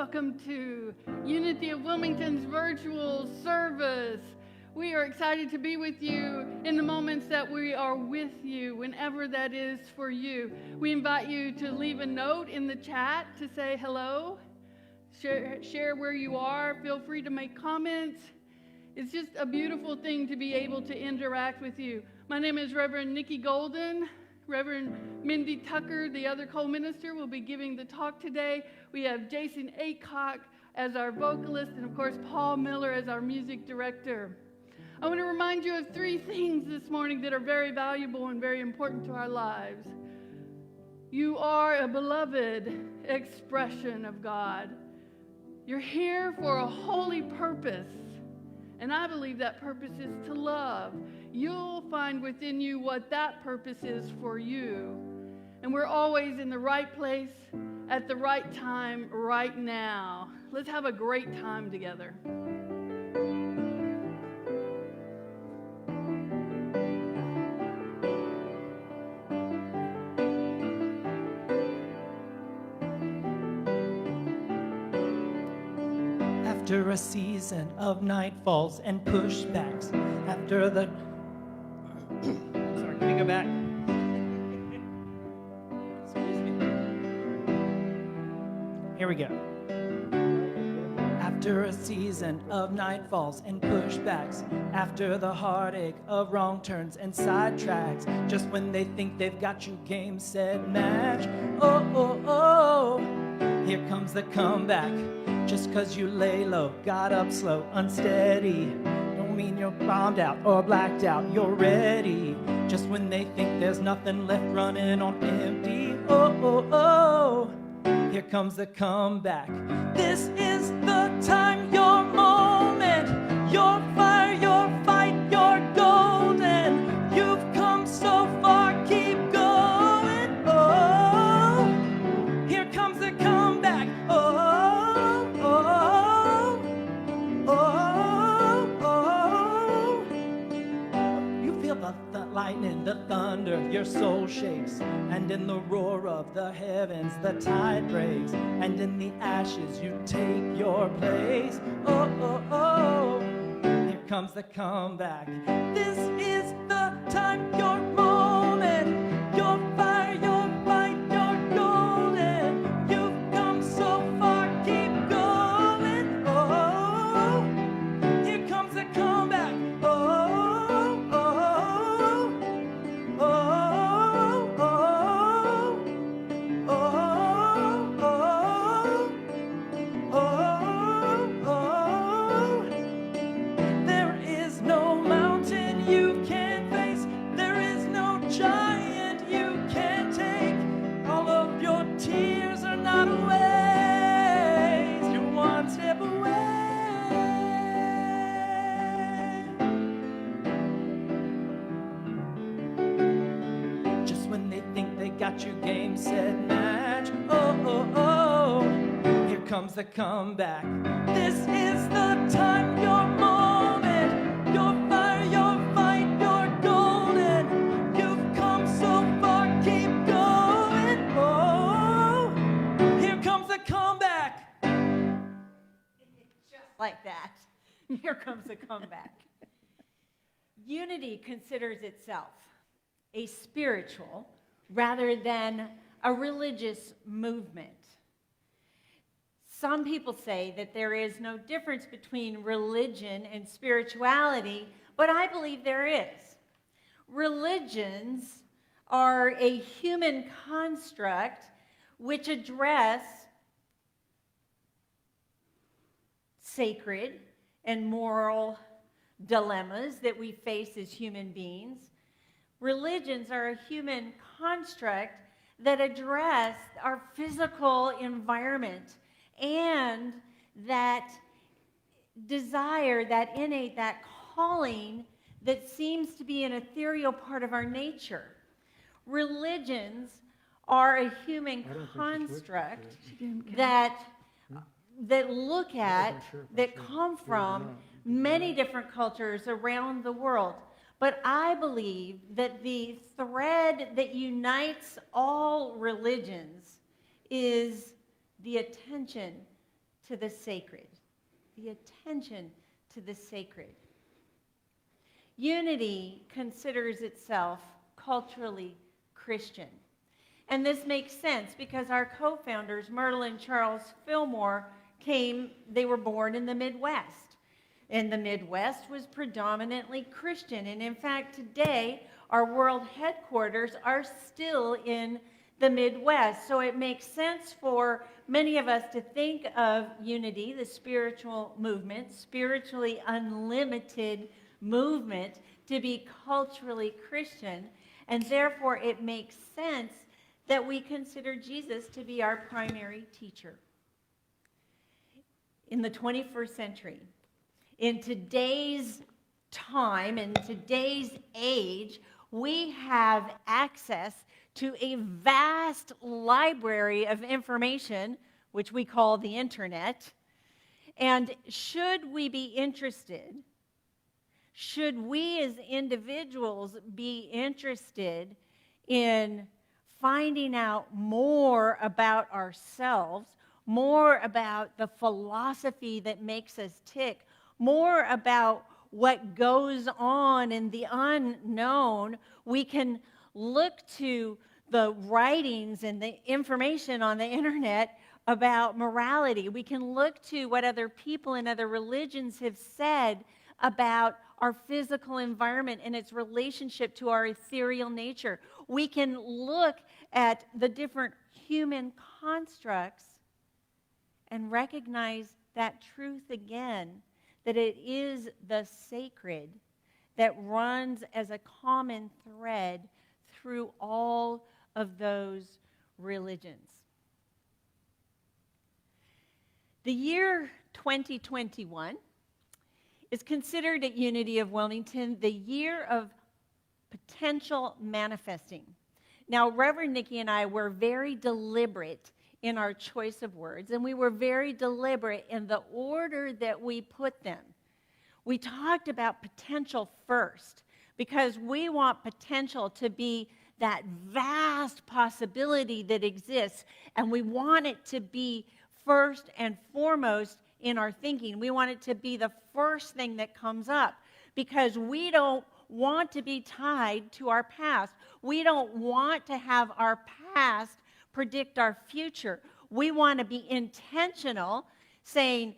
Welcome to Unity of Wilmington's virtual service. We are excited to be with you in the moments that we are with you, whenever that is for you. We invite you to leave a note in the chat to say hello, share where you are, feel free to make comments. It's just a beautiful thing to be able to interact with you. My name is Reverend Nikki Golden. Reverend Mindy Tucker, the other co-minister, will be giving the talk today. We have Jason Aycock as our vocalist, and of course Paul Miller as our music director. I want to remind you of three things this morning that are very valuable and very important to our lives. You are a beloved expression of God. You're here for a holy purpose, and I believe that purpose is to love. You'll find within you what that purpose is for you. And we're always in the right place, at the right time, right now. Let's have a great time together. After a season of nightfalls and pushbacks, after the... Sorry, can we go back? Excuse me. Here we go. After a season of nightfalls and pushbacks, after the heartache of wrong turns and sidetracks, just when they think they've got you game, set, match, here comes the comeback. Just 'cause you lay low, got up slow, unsteady, don't mean you're bombed out or blacked out, you're ready. Just when they think there's nothing left, running on empty, here comes the comeback. This is the time, your moment, your fire, your fight, your golden. You've come so far, keep going. Oh, here comes the comeback. The lightning, the thunder, your soul shakes, and in the roar of the heavens the tide breaks, and in the ashes you take your place. Here comes the comeback. This is the time, your moment, your fire, your fight, your golden. You've come so far, keep going. Oh, here comes the comeback. Got you game, set, match. Here comes the comeback. This is the time, your moment, your fire, your fight, your golden. You've come so far, keep going. Oh, here comes the comeback. Just like that. Here comes the comeback. Unity considers itself a spiritual rather than a religious movement. Some people say that there is no difference between religion and spirituality, but I believe there is. Religions are a human construct which address sacred and moral dilemmas that we face as human beings. Religions are a human construct that address our physical environment and that desire, that innate, that calling that seems to be an ethereal part of our nature. Religions are a human construct that look at, that come from many different cultures around the world. But I believe that the thread that unites all religions is the attention to the sacred. The attention to the sacred. Unity considers itself culturally Christian. And this makes sense because our co-founders, Myrtle and Charles Fillmore, they were born in the Midwest. And the Midwest was predominantly Christian. And in fact, today, our world headquarters are still in the Midwest. So it makes sense for many of us to think of unity, the spiritual movement, spiritually unlimited movement, to be culturally Christian. And therefore, it makes sense that we consider Jesus to be our primary teacher. In the 21st century, in today's time, in today's age, we have access to a vast library of information, which we call the internet. And should we be interested, should we as individuals be interested in finding out more about ourselves, more about the philosophy that makes us tick, more about what goes on in the unknown, we can look to the writings and the information on the internet about morality. We can look to what other people in other religions have said about our physical environment and its relationship to our ethereal nature. We can look at the different human constructs and recognize that truth again, that it is the sacred that runs as a common thread through all of those religions. The year 2021 is considered at Unity of Wilmington the year of potential manifesting. Now, Reverend Nikki and I were very deliberate in our choice of words, and we were very deliberate in the order that we put them. We talked about potential first because we want potential to be that vast possibility that exists, and we want it to be first and foremost in our thinking. We want it to be the first thing that comes up because we don't want to be tied to our past. We don't want to have our past predict our future. We want to be intentional, saying,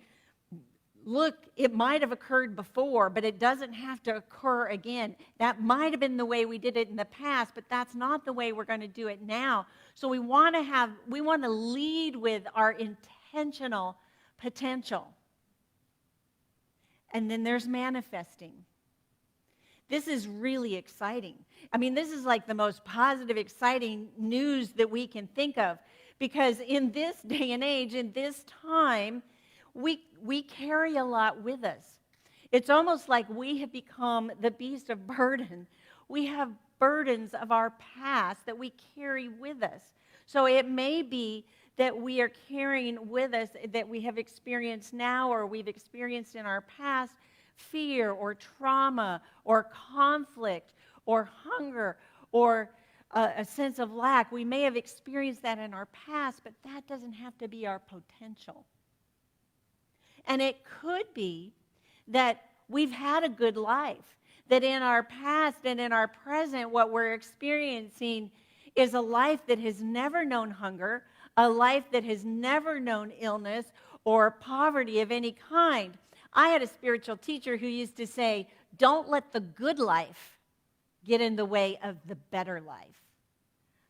look, it might have occurred before, but it doesn't have to occur again. That might have been the way we did it in the past, but that's not the way we're going to do it now. So we want to lead with our intentional potential. And then there's manifesting. This is really exciting. I mean, this is like the most positive, exciting news that we can think of. Because in this day and age, in this time, we carry a lot with us. It's almost like we have become the beast of burden. We have burdens of our past that we carry with us. So it may be that we are carrying with us that we have experienced now or we've experienced in our past fear or trauma or conflict or hunger or a sense of lack. We may have experienced that in our past, but that doesn't have to be our potential. And it could be that we've had a good life, that in our past and in our present, what we're experiencing is a life that has never known hunger, a life that has never known illness or poverty of any kind. I had a spiritual teacher who used to say, don't let the good life get in the way of the better life.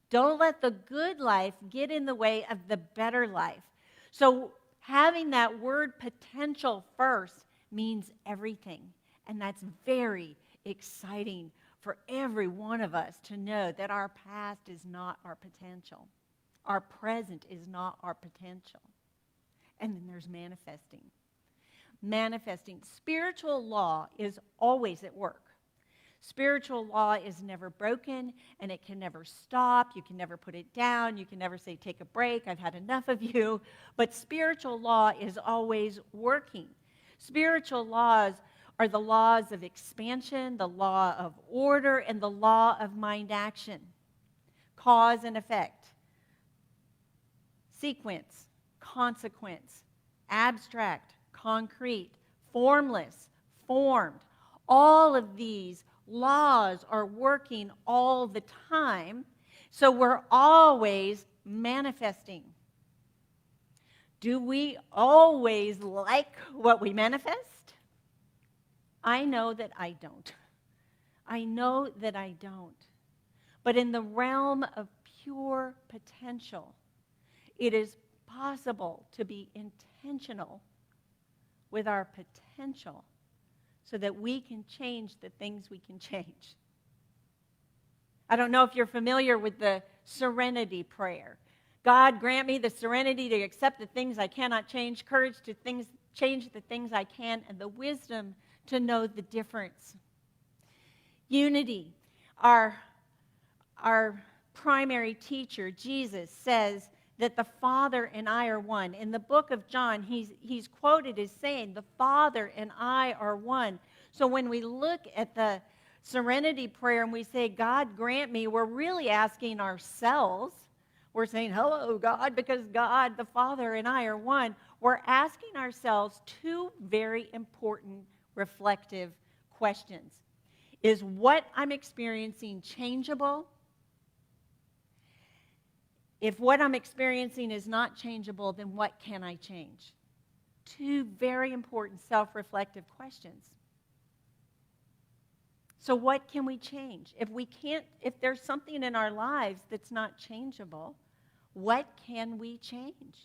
Don't let the good life get in the way of the better life. So having that word potential first means everything. And that's very exciting for every one of us to know that our past is not our potential. Our present is not our potential. And then there's manifesting. Manifesting. Spiritual law is always at work. Spiritual law is never broken, and it can never stop. You can never put it down. You can never say, take a break, I've had enough of you. But spiritual law is always working. Spiritual laws are the laws of expansion, the law of order, and the law of mind action. Cause and effect. Sequence, consequence, abstract, concrete, formless, formed. All of these laws are working all the time, so we're always manifesting. Do we always like what we manifest? I know that I don't. I know that I don't. But in the realm of pure potential, it is possible to be intentional with our potential so that we can change the things we can change. I don't know if you're familiar with the Serenity Prayer. God, grant me the serenity to accept the things I cannot change, courage to change the things I can, and the wisdom to know the difference. Unity. Our primary teacher, Jesus, says that the Father and I are one. In the book of John, he's quoted as saying, the Father and I are one. So when we look at the Serenity Prayer and we say, God, grant me, we're really asking ourselves. We're saying, hello, God, because God, the Father, and I are one. We're asking ourselves two very important reflective questions. Is what I'm experiencing changeable? If what I'm experiencing is not changeable, then what can I change? Two very important self-reflective questions. So what can we change? If there's something in our lives that's not changeable, what can we change?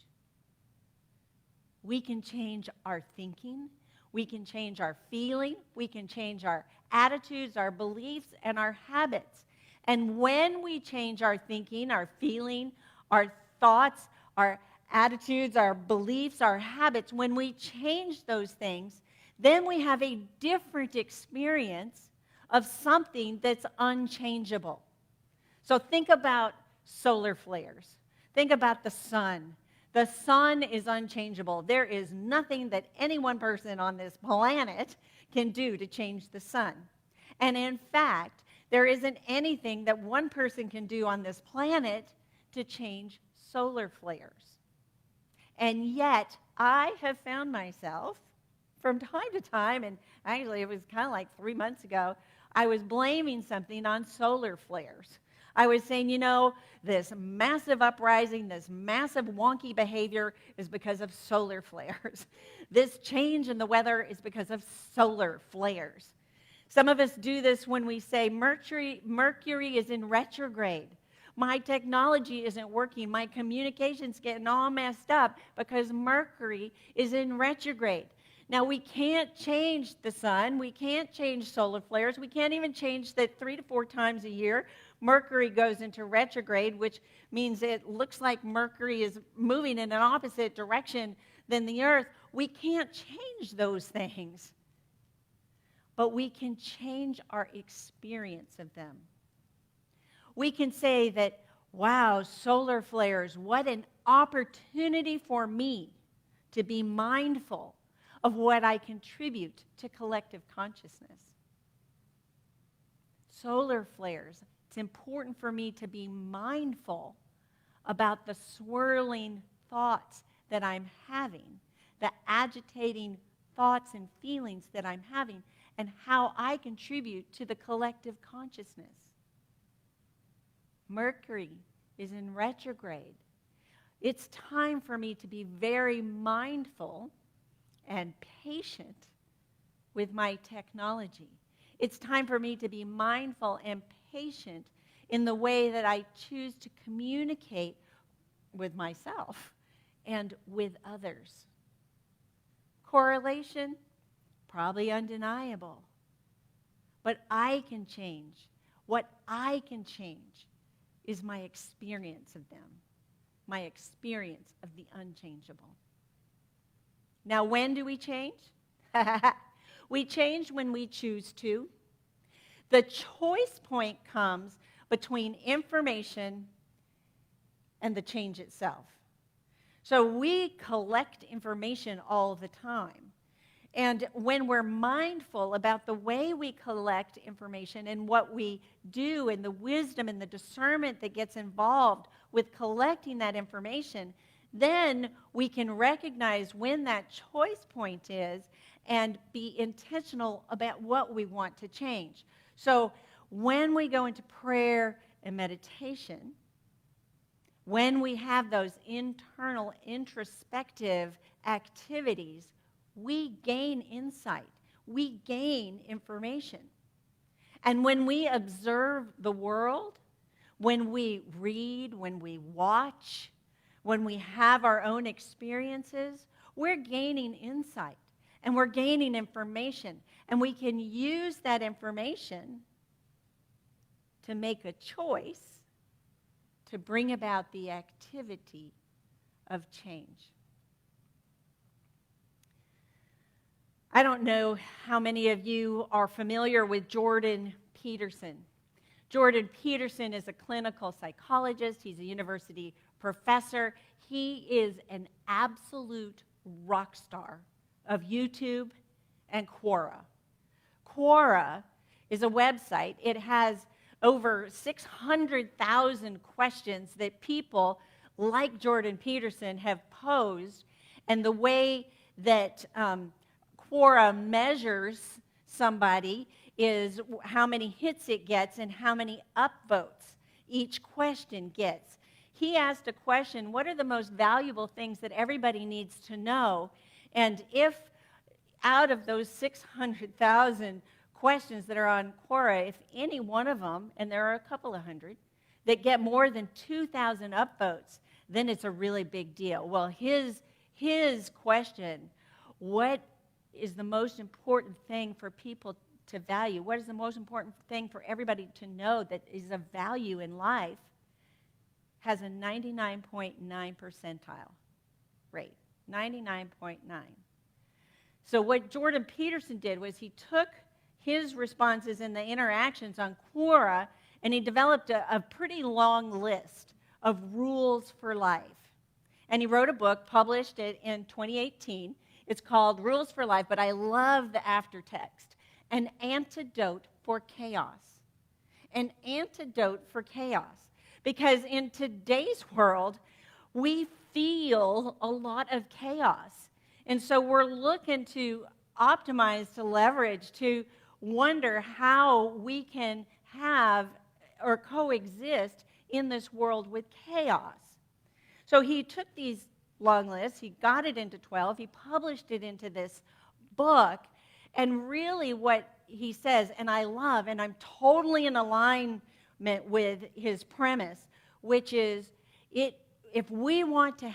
We can change our thinking. We can change our feeling. We can change our attitudes, our beliefs, and our habits. And when we change our thinking, our feeling, our thoughts, our attitudes, our beliefs, our habits, when we change those things, then we have a different experience of something that's unchangeable. So think about solar flares. Think about the sun. The sun is unchangeable. There is nothing that any one person on this planet can do to change the sun. And in fact, there isn't anything that one person can do on this planet to change solar flares. And yet, I have found myself from time to time, and actually it was kind of like 3 months ago, I was blaming something on solar flares. I was saying, this massive uprising, this massive wonky behavior is because of solar flares. This change in the weather is because of solar flares. Some of us do this when we say Mercury is in retrograde. My technology isn't working. My communication's getting all messed up because Mercury is in retrograde. Now, we can't change the sun. We can't change solar flares. We can't even change that 3 to 4 times a year Mercury goes into retrograde, which means it looks like Mercury is moving in an opposite direction than the Earth. We can't change those things. But we can change our experience of them. We can say that, wow, solar flares, what an opportunity for me to be mindful of what I contribute to collective consciousness. Solar flares, it's important for me to be mindful about the swirling thoughts that I'm having, the agitating thoughts and feelings that I'm having, and how I contribute to the collective consciousness. Mercury is in retrograde. It's time for me to be very mindful and patient with my technology. It's time for me to be mindful and patient in the way that I choose to communicate with myself and with others. Correlation, probably undeniable. But I can change. What I can change is my experience of them, my experience of the unchangeable. Now, when do we change? We change when we choose to. The choice point comes between information and the change itself. So we collect information all the time. And when we're mindful about the way we collect information and what we do and the wisdom and the discernment that gets involved with collecting that information, then we can recognize when that choice point is and be intentional about what we want to change. So when we go into prayer and meditation, when we have those internal introspective activities, we gain insight. We gain information. And when we observe the world, when we read, when we watch, when we have our own experiences, we're gaining insight and we're gaining information. And we can use that information to make a choice to bring about the activity of change. I don't know how many of you are familiar with Jordan Peterson. Jordan Peterson is a clinical psychologist. He's a university professor. He is an absolute rock star of YouTube and Quora. Quora is a website. It has over 600,000 questions that people like Jordan Peterson have posed, and the way that Quora measures somebody is how many hits it gets and how many upvotes each question gets. He asked a question, what are the most valuable things that everybody needs to know? And if out of those 600,000 questions that are on Quora, if any one of them, and there are a couple of hundred, that get more than 2,000 upvotes, then it's a really big deal. Well, his question, what is the most important thing for people to value? What is the most important thing for everybody to know that is of value in life? Has a 99.9 percentile rate, 99.9. So what Jordan Peterson did was he took his responses and the interactions on Quora, and he developed a pretty long list of rules for life. And he wrote a book, published it in 2018. It's called Rules for Life, but I love the aftertext. An antidote for chaos. An antidote for chaos. Because in today's world, we feel a lot of chaos. And so we're looking to optimize, to leverage, to wonder how we can have or coexist in this world with chaos. So he took these long lists, he got it into 12, he published it into this book, and really what he says, and I love, and I'm totally in alignment with his premise, which is if we want to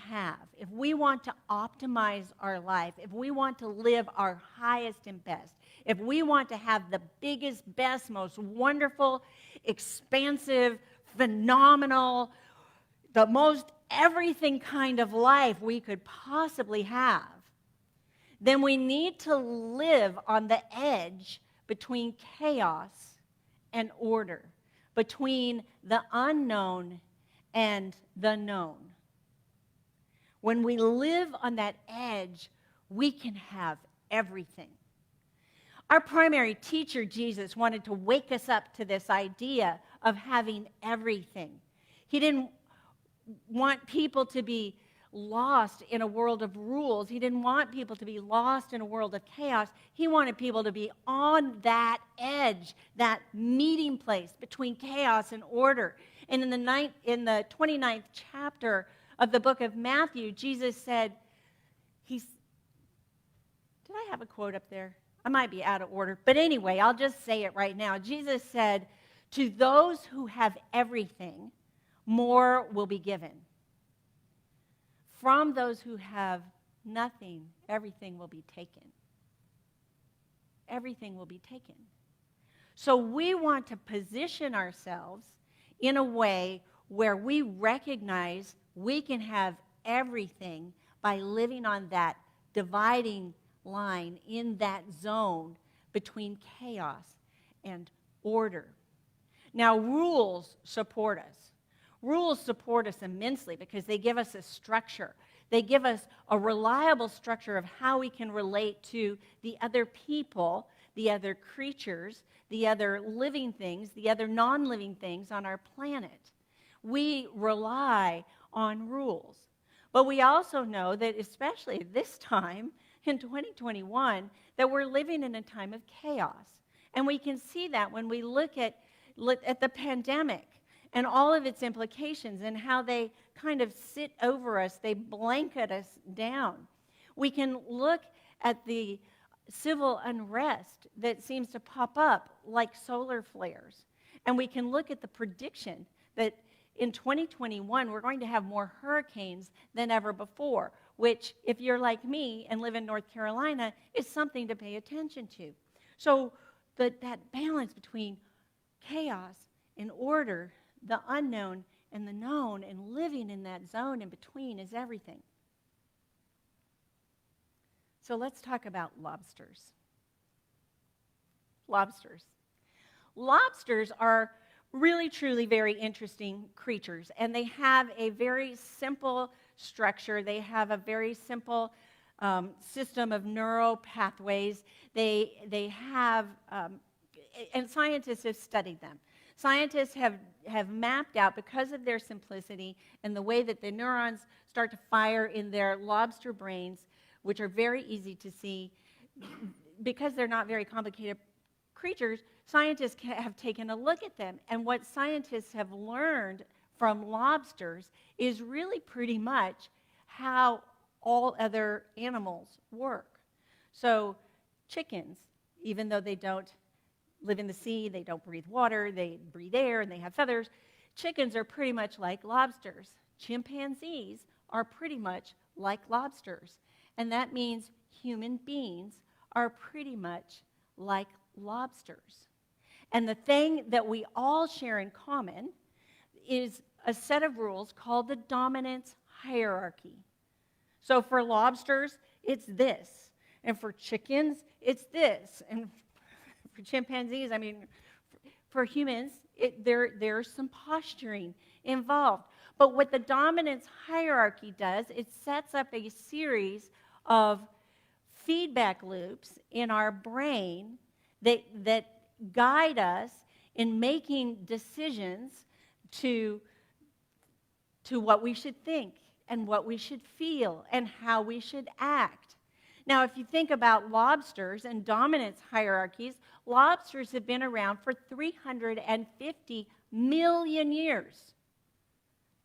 optimize our life, if we want to live our highest and best, if we want to have the biggest, best, most wonderful, expansive, phenomenal, the most everything kind of life we could possibly have, then we need to live on the edge between chaos and order, between the unknown and the known. When we live on that edge, we can have everything. Our primary teacher, Jesus, wanted to wake us up to this idea of having everything. He didn't want people to be lost in a world of rules. He didn't want people to be lost in a world of chaos. He wanted people to be on that edge, that meeting place between chaos and order. And in the 29th chapter of the book of Matthew, Jesus said, did I have a quote up there? I might be out of order. But anyway, I'll just say it right now. Jesus said, to those who have everything, more will be given. From those who have nothing, everything will be taken. Everything will be taken. So we want to position ourselves in a way where we recognize we can have everything by living on that dividing line, in that zone between chaos and order. Now, rules support us. Rules support us immensely because they give us a structure. They give us a reliable structure of how we can relate to the other people, the other creatures, the other living things, the other non-living things on our planet. We rely on rules. But we also know that, especially this time in 2021, that we're living in a time of chaos. And we can see that when we look at the pandemic and all of its implications and how they kind of sit over us, they blanket us down. We can look at the civil unrest that seems to pop up like solar flares. And we can look at the prediction that in 2021, we're going to have more hurricanes than ever before, which, if you're like me and live in North Carolina, is something to pay attention to. So that balance between chaos and order, the unknown and the known, and living in that zone in between is everything. So let's talk about lobsters. Lobsters. Lobsters are really, truly very interesting creatures, and they have a very simple structure. They have a very simple system of neural pathways. They have, and scientists have studied them. Scientists have mapped out, because of their simplicity and the way that the neurons start to fire in their lobster brains, which are very easy to see, because they're not very complicated creatures, scientists have taken a look at them. And what scientists have learned from lobsters is really pretty much how all other animals work. So chickens, even though they don't live in the sea, they don't breathe water, they breathe air, and they have feathers, chickens are pretty much like lobsters. Chimpanzees are pretty much like lobsters. And that means human beings are pretty much like lobsters. And the thing that we all share in common is a set of rules called the dominance hierarchy. So for lobsters, it's this. And for chickens, it's this. And for chimpanzees, for humans, there's some posturing involved. But what the dominance hierarchy does, it sets up a series of feedback loops in our brain that guide us in making decisions to what we should think and what we should feel and how we should act. Now, if you think about lobsters and dominance hierarchies, lobsters have been around for 350 million years.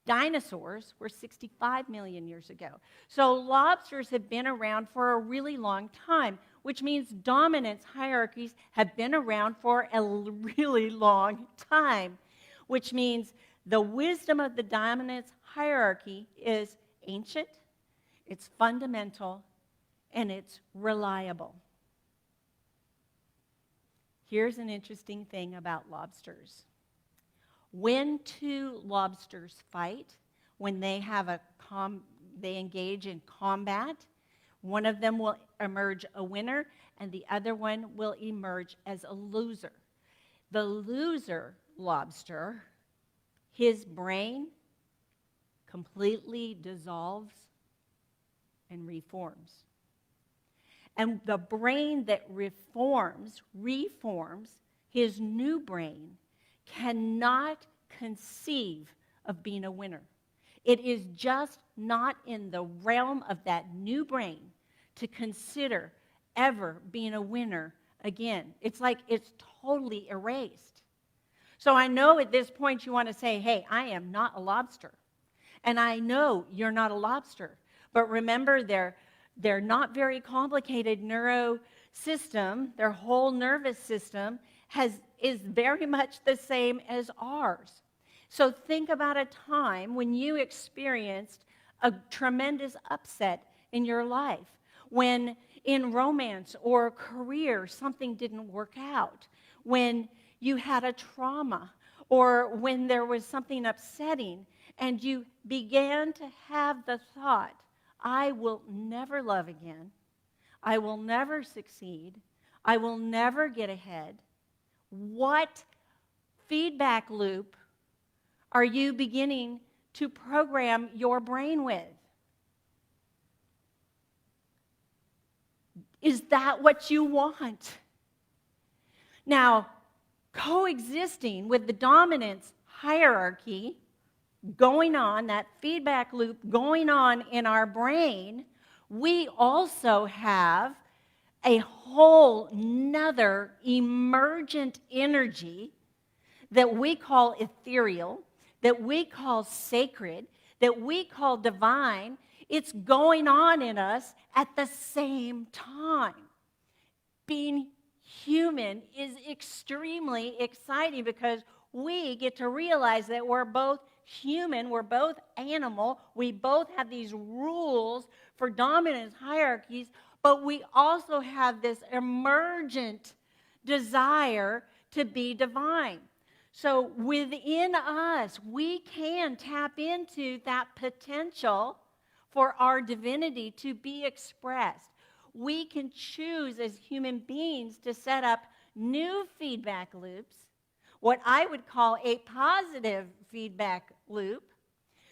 Dinosaurs were 65 million years ago. So lobsters have been around for a really long time, which means dominance hierarchies have been around for a really long time, which means the wisdom of the dominance hierarchy is ancient, it's fundamental, and it's reliable. Here's an interesting thing about lobsters. When two lobsters fight, when they have they engage in combat, one of them will emerge a winner and the other one will emerge as a loser. The loser lobster, his brain completely dissolves and reforms. And the brain that reforms, his new brain, cannot conceive of being a winner. It is just not in the realm of that new brain to consider ever being a winner again. It's like it's totally erased. So I know at this point you want to say, hey, I am not a lobster. And I know you're not a lobster. But remember, their not very complicated neuro system, their whole nervous system, is very much the same as ours. So think about a time when you experienced a tremendous upset in your life, when in romance or career something didn't work out, when you had a trauma, or when there was something upsetting, and you began to have the thought, I will never love again, I will never succeed, I will never get ahead. What feedback loop are you beginning to program your brain with? Is that what you want? Now, coexisting with the dominance hierarchy going on, that feedback loop going on in our brain, we also have a whole nother emergent energy that we call ethereal, that we call sacred, that we call divine. It's going on in us at the same time. Being human is extremely exciting because we get to realize that we're both human, we're both animal, we both have these rules for dominance hierarchies, but we also have this emergent desire to be divine. So within us, we can tap into that potential for our divinity to be expressed. We can choose as human beings to set up new feedback loops, what I would call a positive feedback loop,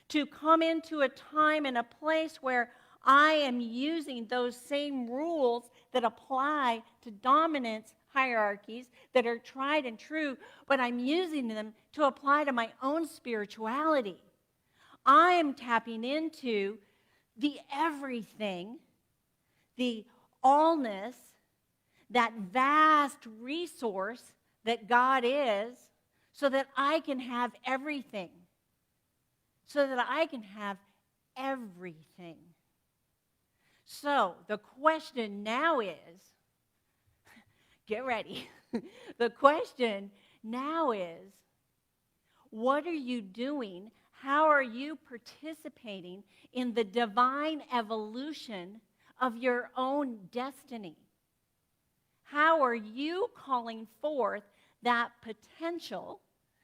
to come into a time and a place where I am using those same rules that apply to dominance hierarchies that are tried and true, but I'm using them to apply to my own spirituality. I am tapping into the everything, the allness, that vast resource that God is, so that I can have everything. So that I can have everything. So the question now is, get ready. The question now is, what are you doing? How are you participating in the divine evolution of your own destiny? How are you calling forth that potential?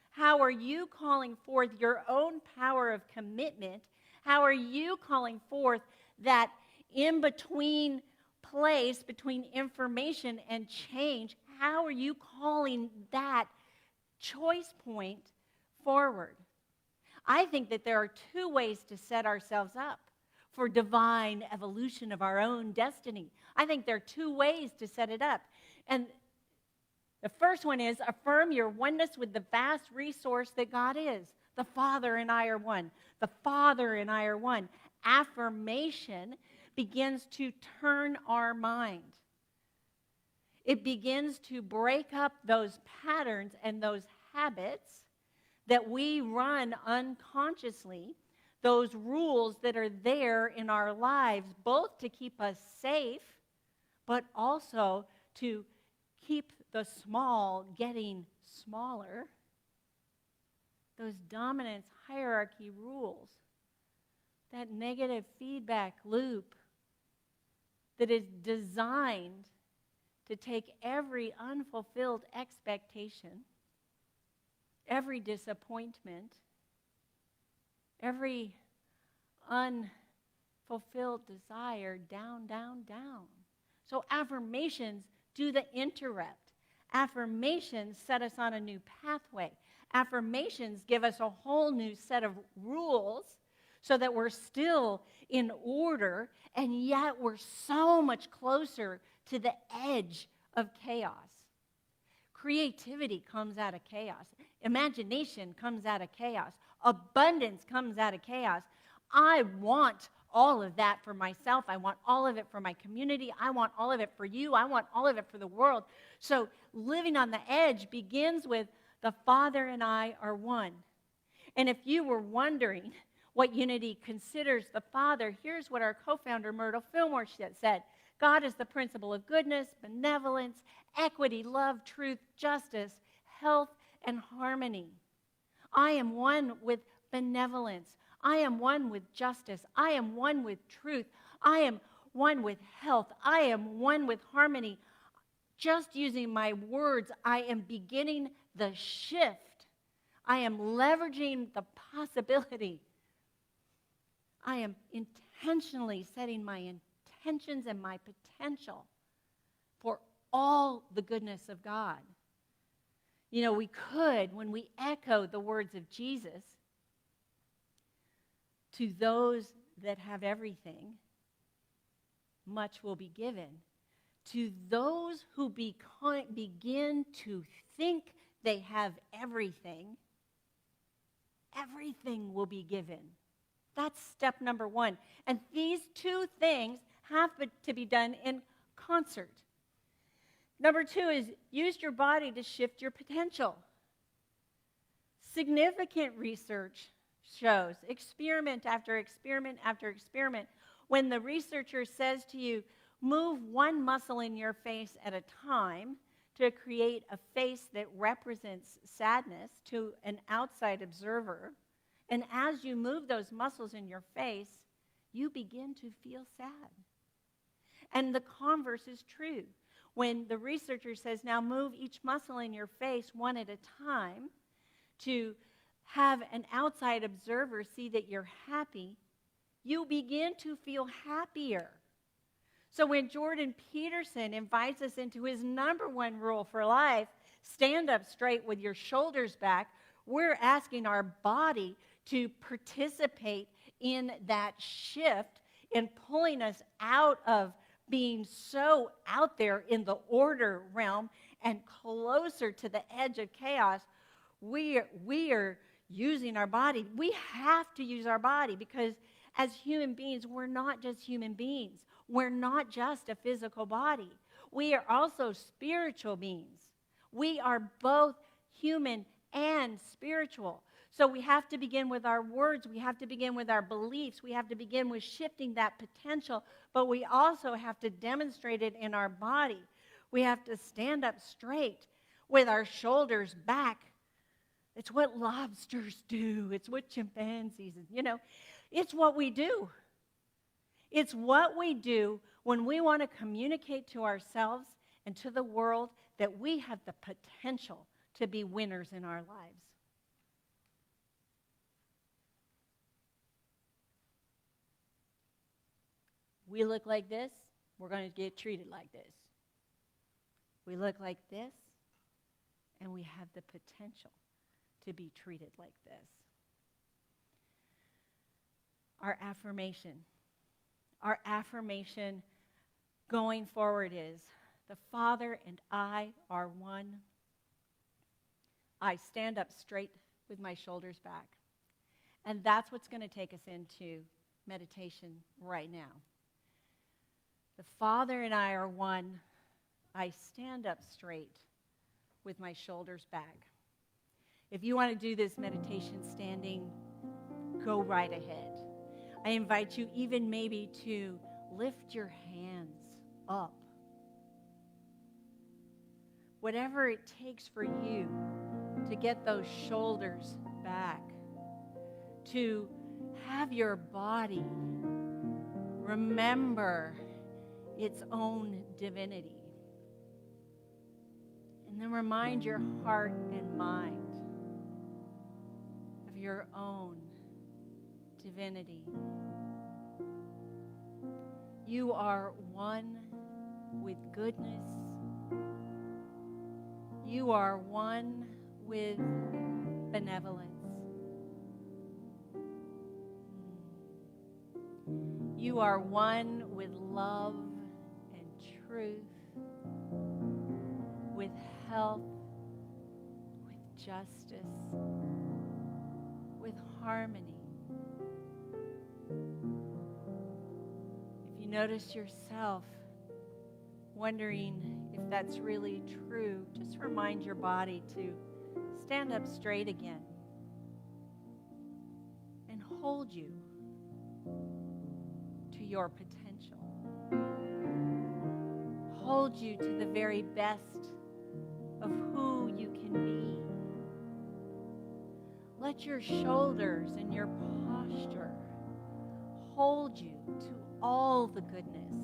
How are you calling forth your own power of commitment? How are you calling forth that in-between place between information and change? How are you calling that choice point forward? I think that there are two ways to set ourselves up for divine evolution of our own destiny. I think there are two ways to set it up. And the first one is affirm your oneness with the vast resource that God is. The Father and I are one. The Father and I are one. Affirmation begins to turn our mind. It begins to break up those patterns and those habits that we run unconsciously, those rules that are there in our lives, both to keep us safe, but also to keep the small getting smaller. Those dominance hierarchy rules, that negative feedback loop that is designed to take every unfulfilled expectation, every disappointment, every unfulfilled desire down, down, down. So affirmations do the interrupt. Affirmations set us on a new pathway. Affirmations give us a whole new set of rules so that we're still in order, and yet we're so much closer to the edge of chaos. Creativity comes out of chaos. Imagination comes out of chaos. Abundance comes out of chaos. I want all of that for myself. I want all of it for my community. I want all of it for you. I want all of it for the world. So living on the edge begins with the Father and I are one. And if you were wondering what unity considers the Father, here's what our co-founder Myrtle Fillmore said. God is the principle of goodness, benevolence, equity, love, truth, justice, health, and harmony. I am one with benevolence. I am one with justice. I am one with truth. I am one with health. I am one with harmony. Just using my words, I am beginning the shift. I am leveraging the possibility. I am intentionally setting my intentions and my potential for all the goodness of God. You know, we could, when we echo the words of Jesus, to those that have everything, much will be given. To those who begin to think they have everything, everything will be given. That's step number one. And these two things have to be done in concert. Number two is use your body to shift your potential. Significant research shows, experiment after experiment after experiment, when the researcher says to you, move one muscle in your face at a time to create a face that represents sadness to an outside observer, and as you move those muscles in your face, you begin to feel sad. And the converse is true. When the researcher says, now move each muscle in your face one at a time to have an outside observer see that you're happy, you begin to feel happier. So when Jordan Peterson invites us into his number one rule for life, stand up straight with your shoulders back, we're asking our body to participate in that shift in pulling us out of being so out there in the order realm and closer to the edge of chaos. We are using our body. We have to use our body because as human beings, we're not just human beings. We're not just a physical body. We are also spiritual beings. We are both human and spiritual. So we have to begin with our words. We have to begin with our beliefs. We have to begin with shifting that potential. But we also have to demonstrate it in our body. We have to stand up straight with our shoulders back. It's what lobsters do. It's what chimpanzees, it's what we do. It's what we do when we want to communicate to ourselves and to the world that we have the potential to be winners in our lives. We look like this, we're going to get treated like this. We look like this, and we have the potential to be treated like this. Our affirmation going forward is, the Father and I are one. I stand up straight with my shoulders back. And that's what's going to take us into meditation right now. The Father and I are one. I stand up straight with my shoulders back. If you want to do this meditation standing, go right ahead. I invite you even maybe to lift your hands up. Whatever it takes for you to get those shoulders back, to have your body remember its own divinity. And then remind your heart and mind of your own divinity. You are one with goodness. You are one with benevolence. You are one with love and truth, with health, with justice, with harmony. If you notice yourself wondering if that's really true, just remind your body to stand up straight again and hold you to your potential. Hold you to the very best of who you can be. Let your shoulders and your posture hold you to all the goodness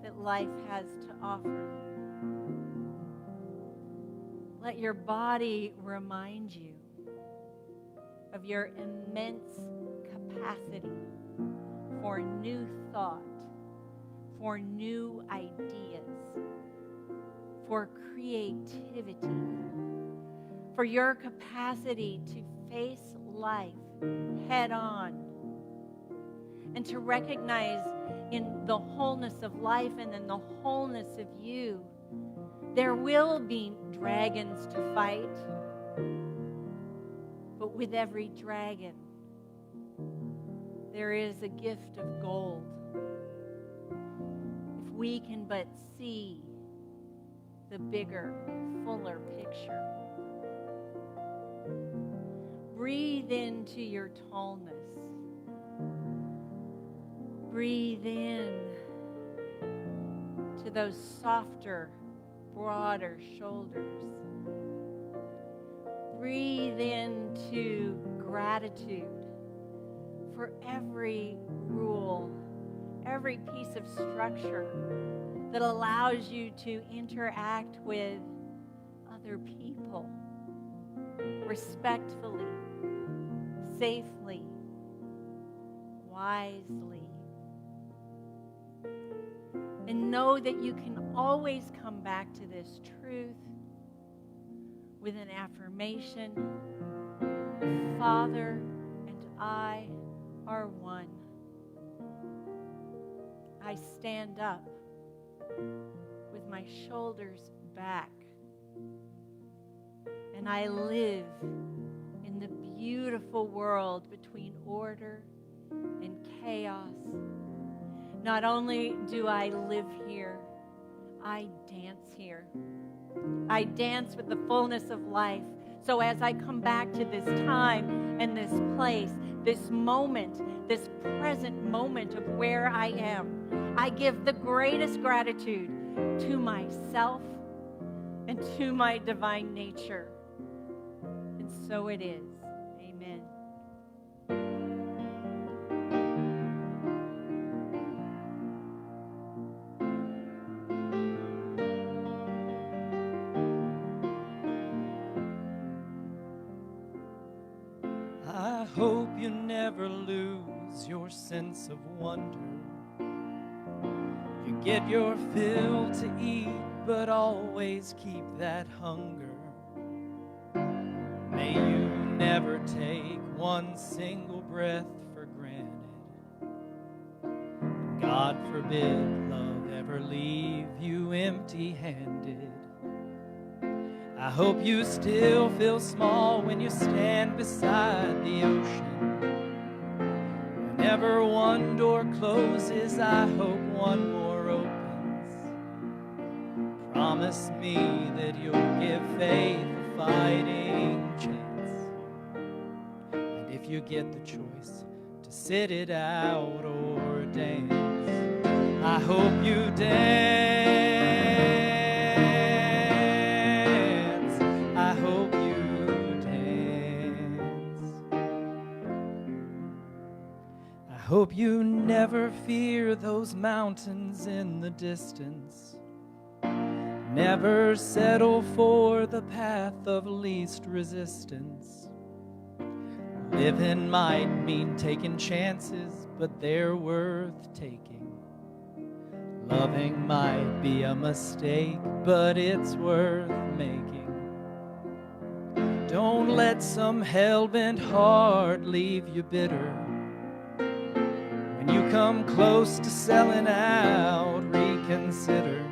that life has to offer. Let your body remind you of your immense capacity for new thought, for new ideas, for creativity, for your capacity to face life head on, and to recognize in the wholeness of life and in the wholeness of you, there will be dragons to fight, but with every dragon, there is a gift of gold. If we can but see the bigger, fuller picture. Breathe into your tallness. Breathe in to those softer, broader shoulders. Breathe into gratitude for every rule, every piece of structure that allows you to interact with other people respectfully, safely, wisely. And know that you can always come back to this truth with an affirmation. The Father and I are one. I stand up with my shoulders back, and I live in the beautiful world between order and chaos. Not only do I live here, I dance here. I dance with the fullness of life. So as I come back to this time and this place, this moment, this present moment of where I am, I give the greatest gratitude to myself and to my divine nature. And so it is. Amen. I hope you never lose your sense of wonder. You get your fill to eat, but always keep that hunger. May you never take one single breath for granted. God forbid love ever leave you empty-handed. I hope you still feel small when you stand beside the ocean. Whenever one door closes, I hope one more opens. Promise me that you'll give faith a fighting chance. And if you get the choice to sit it out or dance, I hope you dance. I hope you dance. I hope you never fear those mountains in the distance. Never settle for the path of least resistance. Living might mean taking chances, but they're worth taking. Loving might be a mistake, but it's worth making. Don't let some hell-bent heart leave you bitter. When you come close to selling out, reconsider.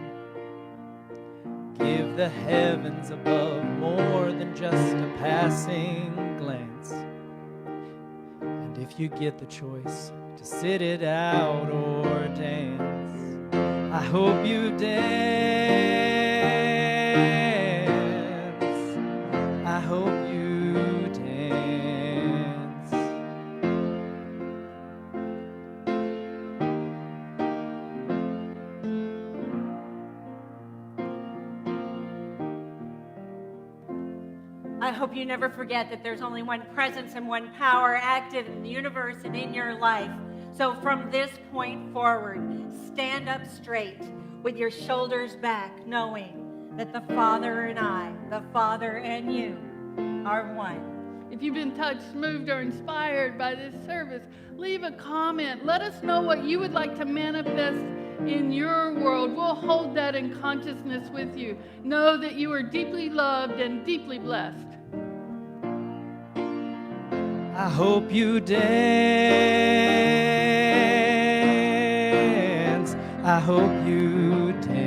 Give the heavens above more than just a passing glance. And if you get the choice to sit it out or dance, I hope you dance. I hope you dance. I hope you never forget that there's only one presence and one power active in the universe and in your life. So from this point forward, stand up straight with your shoulders back, knowing that the Father and I, the Father and you, are one. If you've been touched, moved, or inspired by this service, leave a comment. Let us know what you would like to manifest in your world. We'll hold that in consciousness with you. Know that you are deeply loved and deeply blessed. I hope you dance. I hope you dance.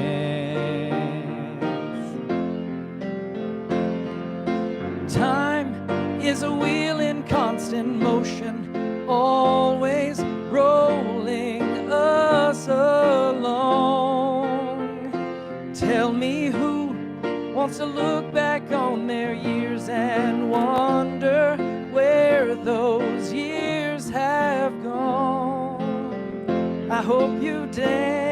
Time is a wheel in and always rolling us along. Tell me who wants to look back on their years and wonder where those years have gone. I hope you dance